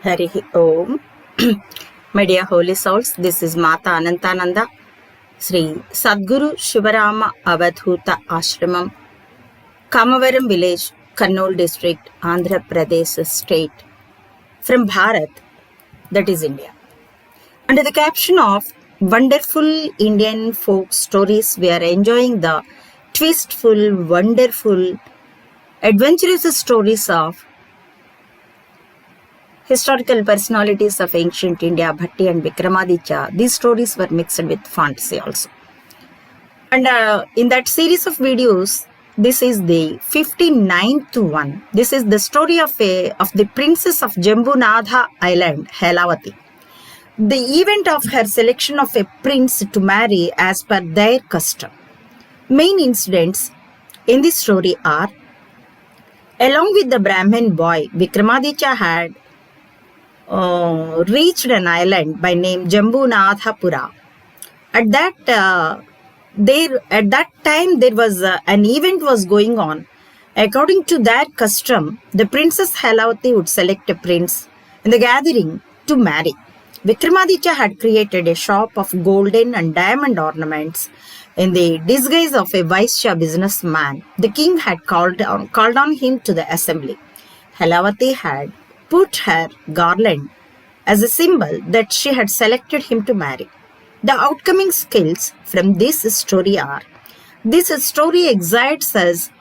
Hari Om. My dear holy souls, this is Mata Anantananda, Sri Sadguru Shivarama Avadhuta Ashramam, Kamavaram village, Kurnool district, Andhra Pradesh state, from Bharat, that is India. Under the caption of Wonderful Indian Folk Stories, we are enjoying the twistful, wonderful, adventurous stories of historical personalities of ancient India, Bhatti and Vikramaditya. These stories were mixed with fantasy also. And in that series of videos, this is the 59th one. This is the story of the princess of Jambunadha Island, Helavati. The event of her selection of a prince to marry as per their custom. Main incidents in this story are, along with the Brahmin boy, Vikramaditya had reached an island by name Jambunadhapura. At that time there was an event was going on. According to that custom, the princess Helavati would select a prince in the gathering to marry. Vikramaditya had created a shop of golden and diamond ornaments in the disguise of a Vaishya businessman. The king had called on him to the assembly. Helavati had put her garland as a symbol that she had selected him to marry. The outcoming skills from this story are, this story excites us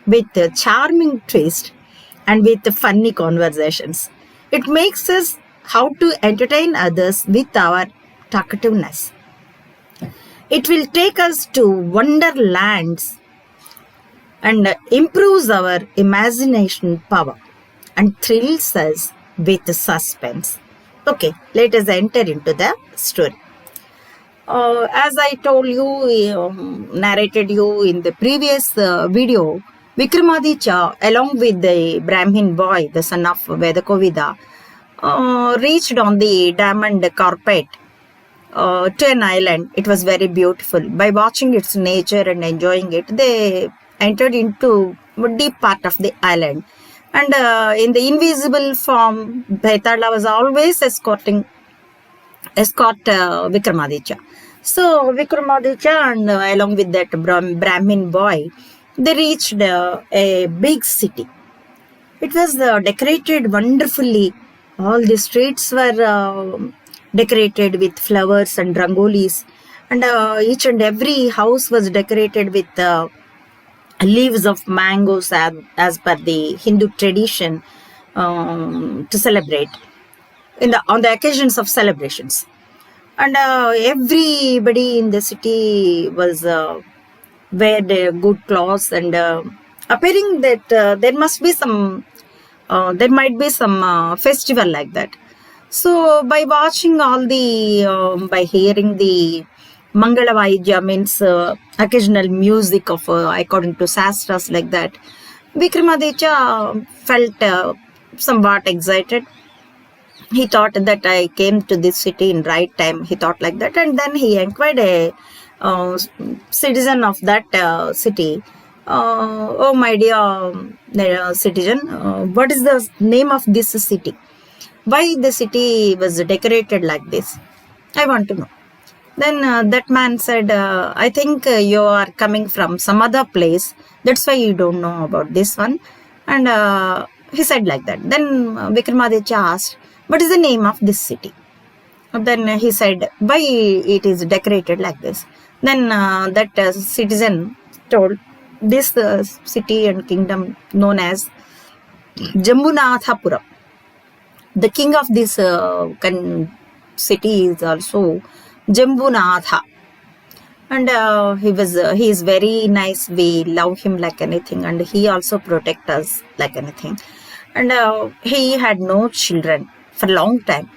with a charming twist and with funny conversations. It makes us how to entertain others with our talkativeness. It will take us to wonderlands and improves our imagination power and thrills us with suspense. Okay, let us enter into the story. As I told you, narrated you in the previous video, Vikramaditya, along with the Brahmin boy, the son of Vedakovida, reached on the diamond carpet to an island. It was very beautiful. By watching its nature and enjoying it, they entered into a deep part of the island. And in the invisible form, Bhaitala was always escort Vikramaditya. So Vikramaditya and along with that Brahmin boy, they reached a big city. It was decorated wonderfully. All the streets were decorated with flowers and rangolis, and each and every house was decorated with leaves of mangoes as per the Hindu tradition to celebrate on the occasions of celebrations. And everybody in the city was weared good clothes and appearing that there might be some festival like that. So by watching all the, by hearing the Mangala Vaidya, means occasional music of according to Shastras like that, Vikramaditya felt somewhat excited. He thought that I came to this city in right time. He thought like that, and then he inquired a citizen of that city. Oh, my dear citizen, what is the name of this city? Why the city was decorated like this? I want to know. Then that man said, I think you are coming from some other place. That's why you don't know about this one. And he said like that. Then Vikramaditya asked, what is the name of this city? Then he said, why it is decorated like this? Then that citizen told, this city and kingdom known as Jambunadhapura. The king of this city is also Jambunadha. And he is very nice. We love him like anything, and he also protects us like anything. And he had no children for a long time.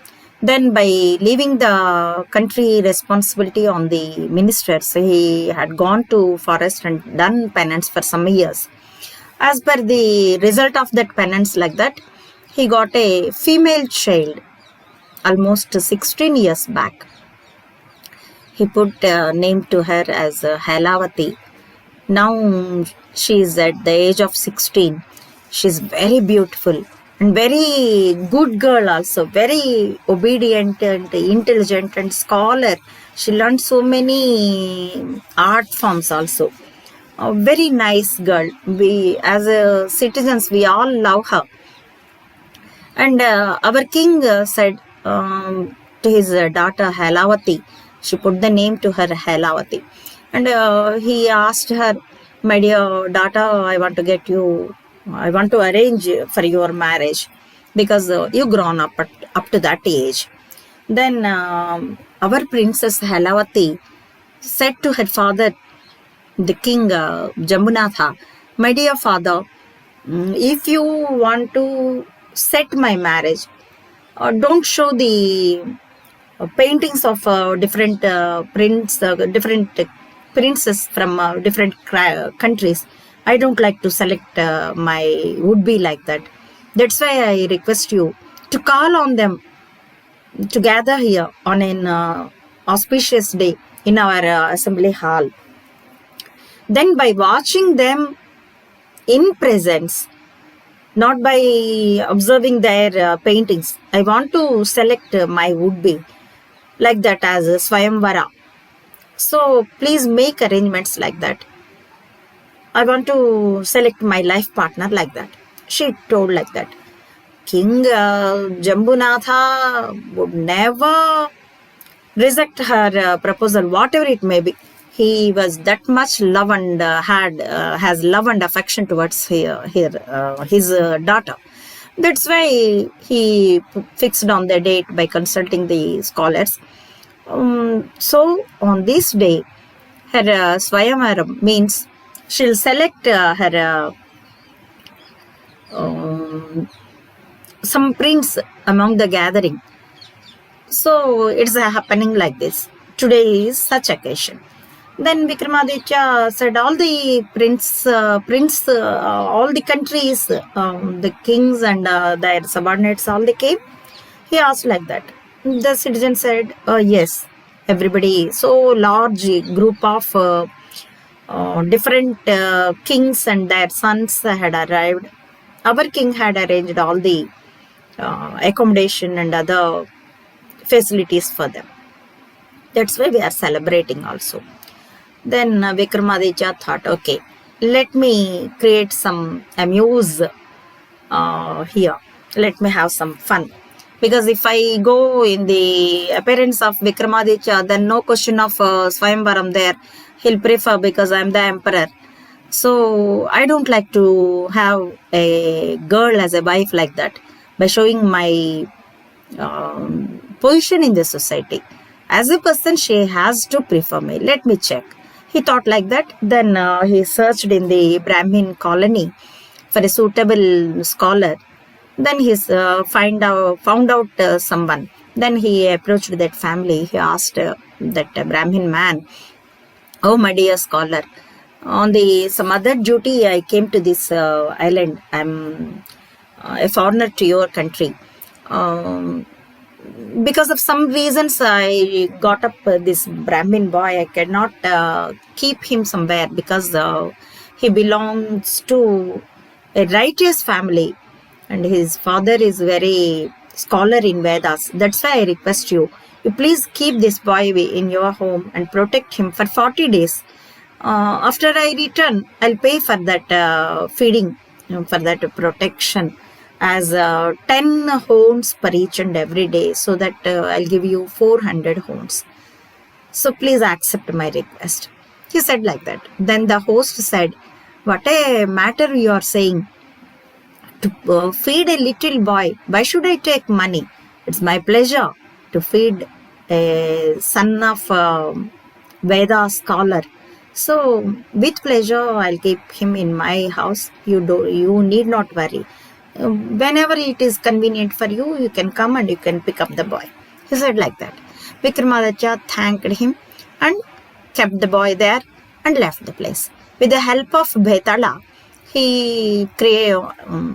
Then by leaving the country responsibility on the ministers, he had gone to forest and done penance for some years. As per the result of that penance like that, he got a female child almost 16 years back. He put a name to her as Helavati. Now she is at the age of 16. She is very beautiful. and very good girl also, very obedient and intelligent and scholar. She learned so many art forms also. A very nice girl. We, as citizens, we all love her. And our king said to his daughter Halavati, she put the name to her Halavati. And he asked her, my dear daughter, I want to arrange for your marriage because you grown up to that age. Then our princess Halavati said to her father, the king Jambunatha, my dear father, if you want to set my marriage, don't show the paintings of different different princes from different countries. I don't like to select my would-be like that. That's why I request you to call on them to gather here on an auspicious day in our assembly hall. Then by watching them in presence, not by observing their paintings, I want to select my would-be like that as a Swayamvara. So please make arrangements like that. I want to select my life partner like that. She told like that. King Jambunatha would never reject her proposal, whatever it may be. He was that much love and has love and affection towards his daughter. That's why he fixed on the date by consulting the scholars. So on this day, her Swayamvaram means she'll select her some prince among the gathering. So it's happening like this. Today is such occasion. Then Vikramaditya said all the all the countries, the kings and their subordinates, all they came. He asked like that. The citizen said, yes, everybody. So large group of different kings and their sons had arrived. Our king had arranged all the accommodation and other facilities for them. That's why we are celebrating also. Then Vikramaditya thought, okay, let me create some amuse here. Let me have some fun. Because if I go in the appearance of Vikramaditya, then no question of Swayamvaram there. He'll prefer because I'm the emperor. So I don't like to have a girl as a wife like that by showing my position in the society. As a person, she has to prefer me. Let me check. He thought like that. Then he searched in the Brahmin colony for a suitable scholar. Then he found out someone. Then he approached that family. He asked that Brahmin man, oh, my dear scholar, on some other duty, I came to this island. I'm a foreigner to your country. Because of some reasons, I got up this Brahmin boy. I cannot keep him somewhere because he belongs to a righteous family and his father is very scholar in Vedas. That's why I request you please keep this boy in your home and protect him for 40 days. After I return, I'll pay for that feeding, for that protection as 10 horns per each and every day, so that I'll give you 400 horns. So please accept my request. He said like that. Then the host said, what a matter you are saying. To feed a little boy, why should I take money? It's my pleasure to feed a son of Veda scholar. So with pleasure, I'll keep him in my house. You need not worry. Whenever it is convenient for you, you can come and you can pick up the boy. He said like that. Vikramaditya thanked him and kept the boy there and left the place. With the help of Betala, he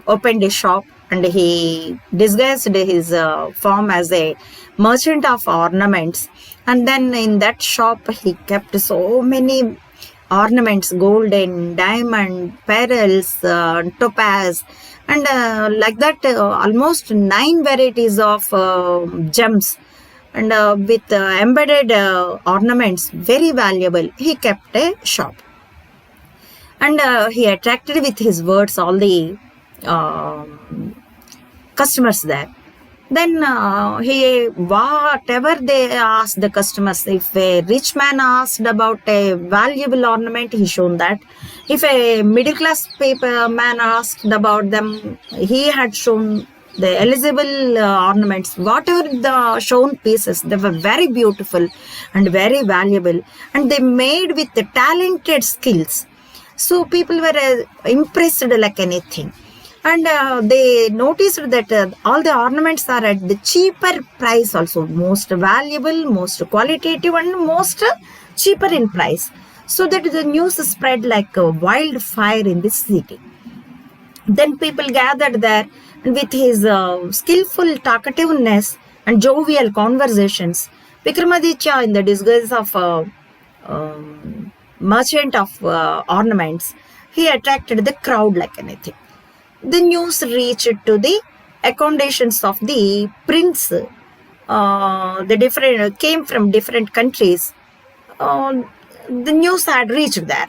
opened a shop and he disguised his form as a merchant of ornaments. And then in that shop, he kept so many ornaments, golden, diamond, pearls, topaz, And like that, almost 9 varieties of gems and with embedded ornaments, very valuable. He kept a shop, and he attracted with his words all the customers there. Then whatever they asked the customers, if a rich man asked about a valuable ornament, he shown that. If a middle class paper man asked about them, he had shown the eligible ornaments. Whatever the shown pieces, they were very beautiful and very valuable, and they made with the talented skills. So people were impressed like anything. And they noticed that all the ornaments are at the cheaper price also, most valuable, most qualitative, and most cheaper in price. So that the news spread like a wildfire in this city. Then people gathered there, and with his skillful talkativeness and jovial conversations, Vikramaditya, in the disguise of merchant of ornaments, he attracted the crowd like anything. The news reached to the accommodations of the prince. The different came from different countries. The news had reached there.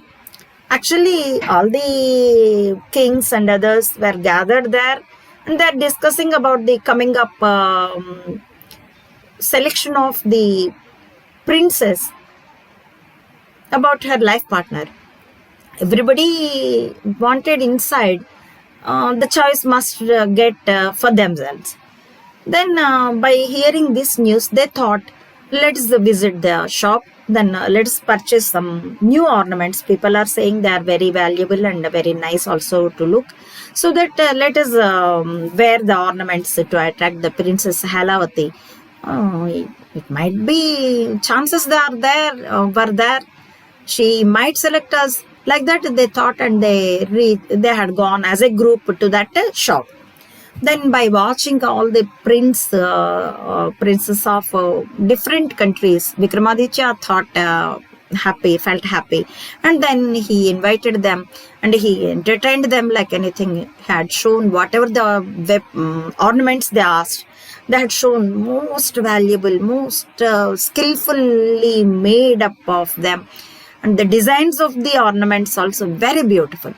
Actually, all the kings and others were gathered there, and they're discussing about the coming up selection of the princess, about her life partner. Everybody wanted inside. The choice must get for themselves. Then by hearing this news, they thought, let's visit the shop, then let's purchase some new ornaments. People are saying they are very valuable and very nice also to look. So that let us wear the ornaments to attract the Princess Halavati. It might be chances they are there, were there. She might select us. Like that they thought, and they had gone as a group to that shop. Then by watching all the princes of different countries, Vikramaditya thought felt happy, and then he invited them and he entertained them like anything. He had shown whatever the ornaments they asked. They had shown most valuable, most skillfully made up of them. And the designs of the ornaments also very beautiful.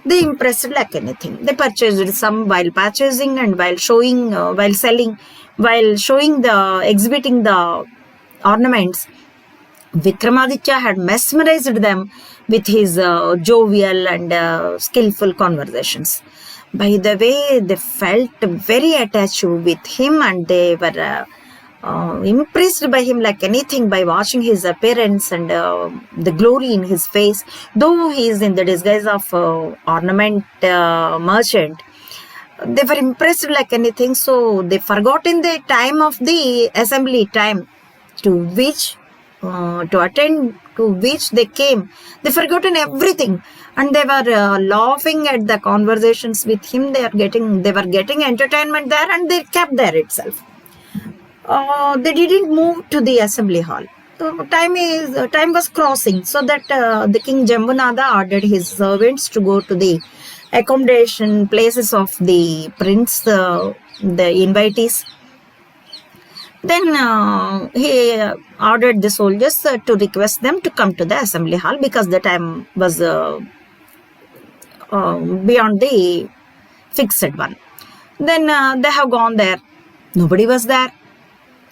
They impressed like anything. They purchased some while purchasing and while showing, while selling, while showing exhibiting the ornaments. Vikramaditya had mesmerized them with his jovial and skillful conversations. By the way, they felt very attached with him, and they were impressed by him like anything by watching his appearance and the glory in his face. Though he is in the disguise of ornament merchant, they were impressed like anything. So they forgot in the time of the assembly time to which to attend to which they came. They forgotten everything, and they were laughing at the conversations with him. They were getting entertainment there, and they kept there itself. They didn't move to the assembly hall. Time was crossing, so that the King Jambunatha ordered his servants to go to the accommodation places of the prince, the invitees. Then he ordered the soldiers to request them to come to the assembly hall, because the time was beyond the fixed one. Then they have gone there. Nobody was there.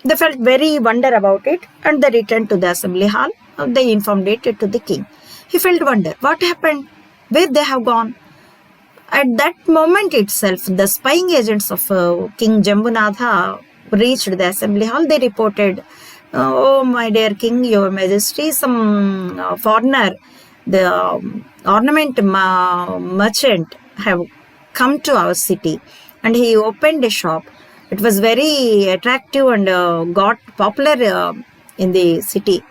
They felt very wonder about it, and they returned to the assembly hall. They informed it to the king. He felt wonder. What happened? Where they have gone? At that moment itself, the spying agents of King Jambunatha reached the assembly hall. They reported, "Oh, my dear king, your majesty, some foreigner, the ornament merchant, have come to our city, and he opened a shop. It was very attractive and got popular in the city.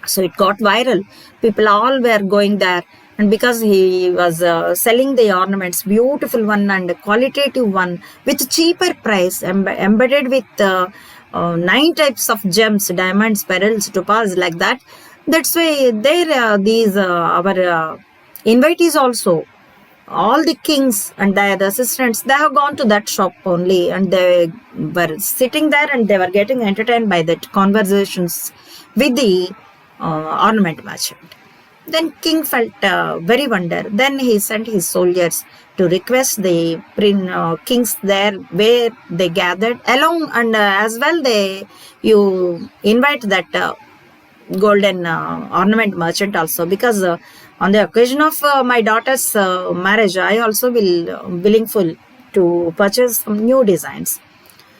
So it got viral. People all were going there. And because he was selling the ornaments, beautiful one and qualitative one, with cheaper price, embedded with 9 types of gems, diamonds, pearls, topaz, like that. That's why our invitees also all the kings and their assistants, they have gone to that shop only, and they were sitting there and they were getting entertained by that conversations with the ornament merchant. Then king felt very wonder. Then he sent his soldiers to request the kings there where they gathered along, and as well you invite that golden ornament merchant also, because on the occasion of my daughter's marriage, I also willingful to purchase some new designs.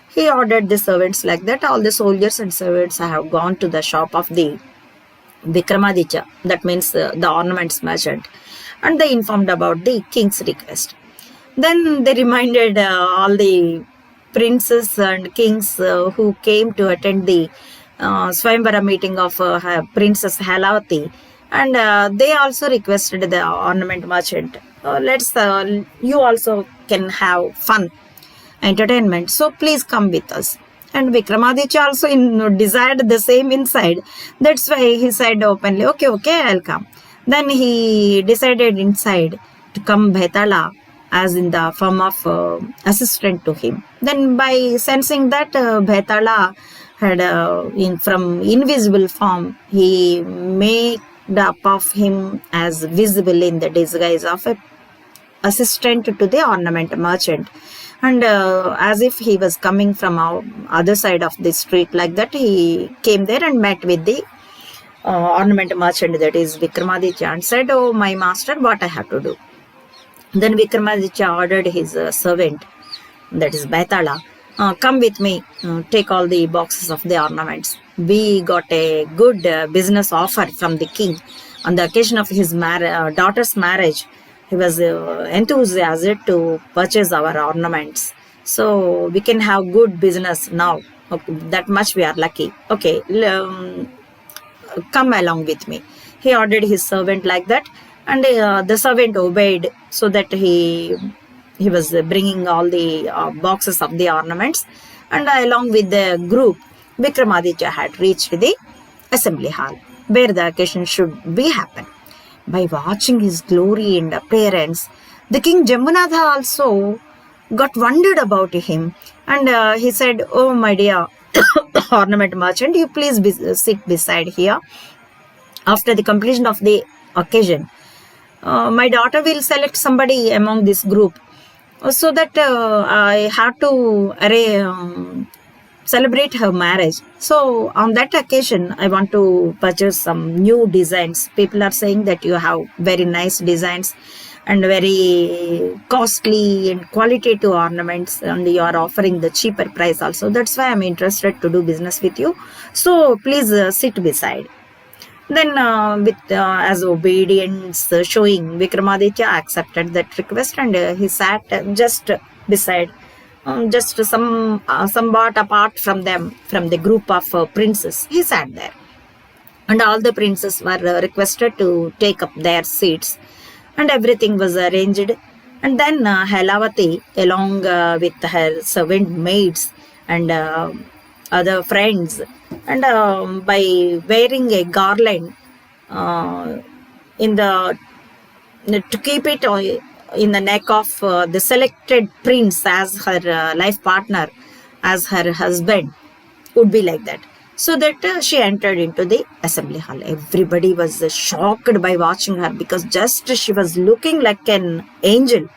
He ordered the servants like that. All the soldiers and servants have gone to the shop of the Vikramaditya, that means the ornaments merchant, and they informed about the king's request. Then they reminded all the princes and kings who came to attend the Swayamvara meeting of Princess Halavati, and they also requested the ornament merchant, you also can have fun, entertainment, so please come with us. And Vikramaditya also desired the same inside. That's why he said openly, okay, I'll come. Then he decided inside to come Bhetala as in the form of assistant to him. Then by sensing that Bhetala had from invisible form, he made up of him as visible in the disguise of a assistant to the ornament merchant. And as if he was coming from our other side of the street, like that, he came there and met with the ornament merchant, that is Vikramaditya, and said, oh, my master, what I have to do? Then Vikramaditya ordered his servant, that is Bhetala, come with me, take all the boxes of the ornaments. We got a good business offer from the king. On the occasion of his daughter's marriage, he was enthusiastic to purchase our ornaments. So we can have good business now. Okay, that much we are lucky. Okay, come along with me. He ordered his servant like that, and the servant obeyed, so that he was bringing all the boxes of the ornaments, and along with the group, Vikramaditya had reached the assembly hall where the occasion should be happen. By watching his glory and appearance, the king Jambunatha also got wondered about him, and he said, oh, my dear ornament merchant, you please sit beside here. After the completion of the occasion, my daughter will select somebody among this group, so that I have to celebrate her marriage. So on that occasion, I want to purchase some new designs. People are saying that you have very nice designs and very costly and qualitative ornaments, and you are offering the cheaper price also. That's why I'm interested to do business with you. So please sit beside. Then as obedience showing, Vikramaditya accepted that request, and he sat just beside, just somewhat apart from them, from the group of princes. He sat there, and all the princes were requested to take up their seats, and everything was arranged. And then Halavati, along with her servant maids and other friends, and by wearing a garland in the to keep it in the neck of the selected prince as her life partner, as her husband, would be like that. So that she entered into the assembly hall. Everybody was shocked by watching her, because just she was looking like an angel.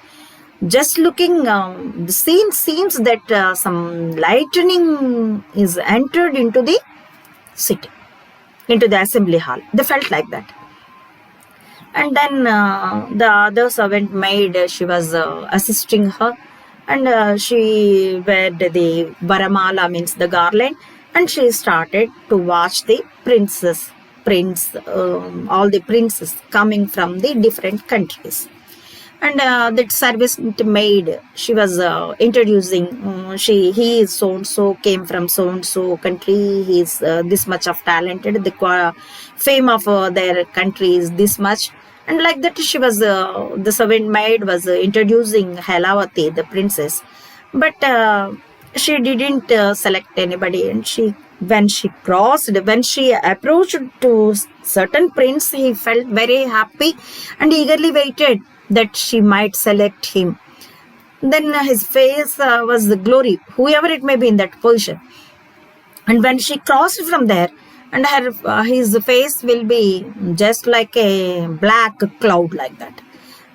Just looking, the scene seems that some lightning is entered into the city, into the assembly hall. They felt like that. And then the other servant maid, she was assisting her, and she wore the Varamala, means the garland, and she started to watch the prince, all the princes coming from the different countries. And that service maid, she was introducing, he is so and so, came from so and so country, he is this much of talented, the fame of their country is this much. And like that, she was the servant maid was introducing Halavati, the princess, but she didn't select anybody. And when she approached to certain prince, he felt very happy and eagerly waited that she might select him. Then his face was the glory, whoever it may be in that position. And when she crossed from there, and his face will be just like a black cloud like that.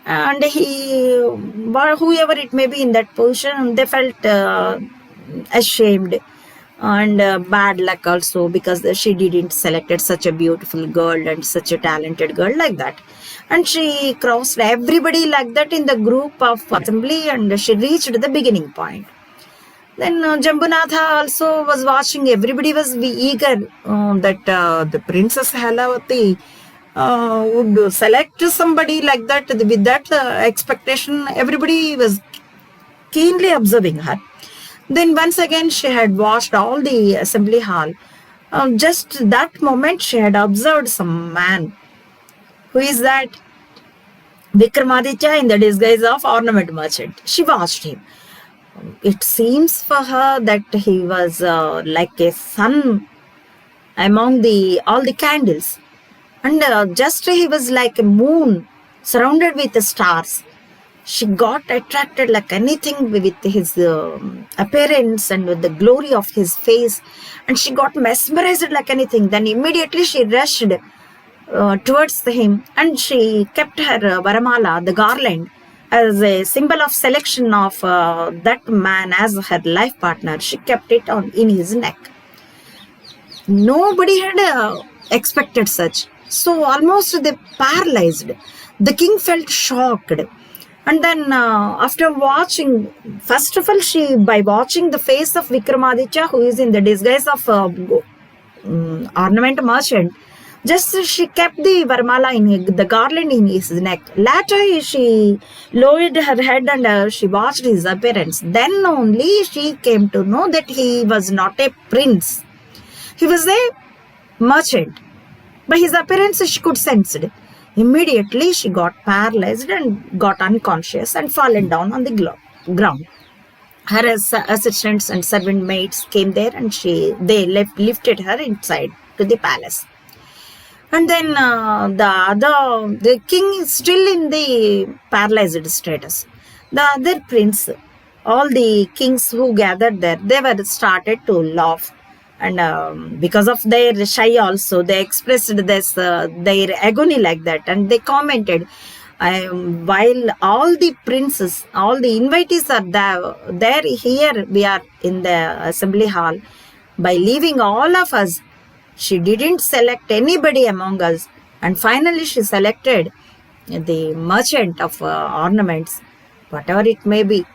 And whoever it may be in that position, they felt ashamed and bad luck also, because she didn't selected such a beautiful girl and such a talented girl like that. And she crossed everybody like that in the group of assembly, and she reached the beginning point. Then Jambunatha also was watching. Everybody was eager that the Princess Halavati would select somebody like that. With that expectation, everybody was keenly observing her. Then once again, she had watched all the assembly hall. Just that moment, she had observed some man. Who is that? Vikramaditya in the disguise of ornament merchant. She watched him. It seems for her that he was like a sun among all the candles, and just he was like a moon surrounded with the stars. She got attracted like anything with his appearance and with the glory of his face, and she got mesmerized like anything. Then immediately she rushed towards him, and she kept her varamala, the garland, as a symbol of selection of that man as her life partner. She kept it on in his neck. Nobody had expected such. So almost they paralyzed. The king felt shocked. And then after watching, first of all, by watching the face of Vikramaditya, who is in the disguise of ornament merchant, just she kept the varmala in the garland in his neck. Later, she lowered her head and she watched his appearance. Then only she came to know that he was not a prince. He was a merchant. By his appearance, she could sense it. Immediately, she got paralyzed and got unconscious and fallen down on the ground. Her assistants and servant maids came there, and they lifted her inside to the palace. And then the king is still in the paralyzed status. The other prince, all the kings who gathered there, they were started to laugh. And because of their shy also, they expressed this their agony like that. And they commented, while all the princes, all the invitees are there, here we are in the assembly hall. By leaving all of us, she didn't select anybody among us. And finally, she selected the merchant of ornaments, whatever it may be,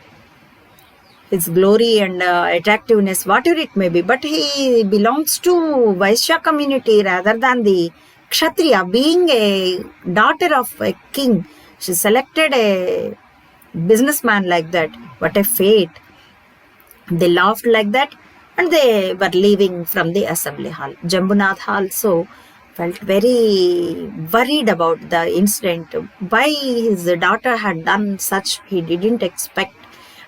his glory and attractiveness, whatever it may be. But he belongs to Vaishya community rather than the Kshatriya. Being a daughter of a king, she selected a businessman like that. What a fate. They laughed like that, and they were leaving from the assembly hall. Jambunatha also felt very worried about the incident. Why his daughter had done such, he didn't expect,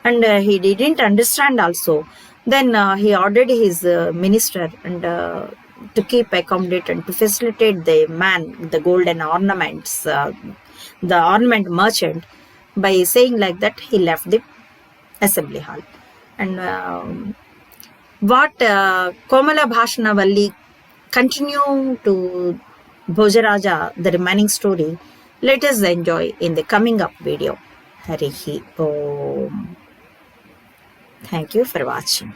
and he didn't understand also. Then he ordered his minister and to keep accommodate and to facilitate the man, the golden ornaments, the ornament merchant. By saying like that, he left the assembly hall. And what Komala Bhashanavalli continue to Bhojaraja, the remaining story, let us enjoy in the coming up video. Harihi Om. Thank you for watching.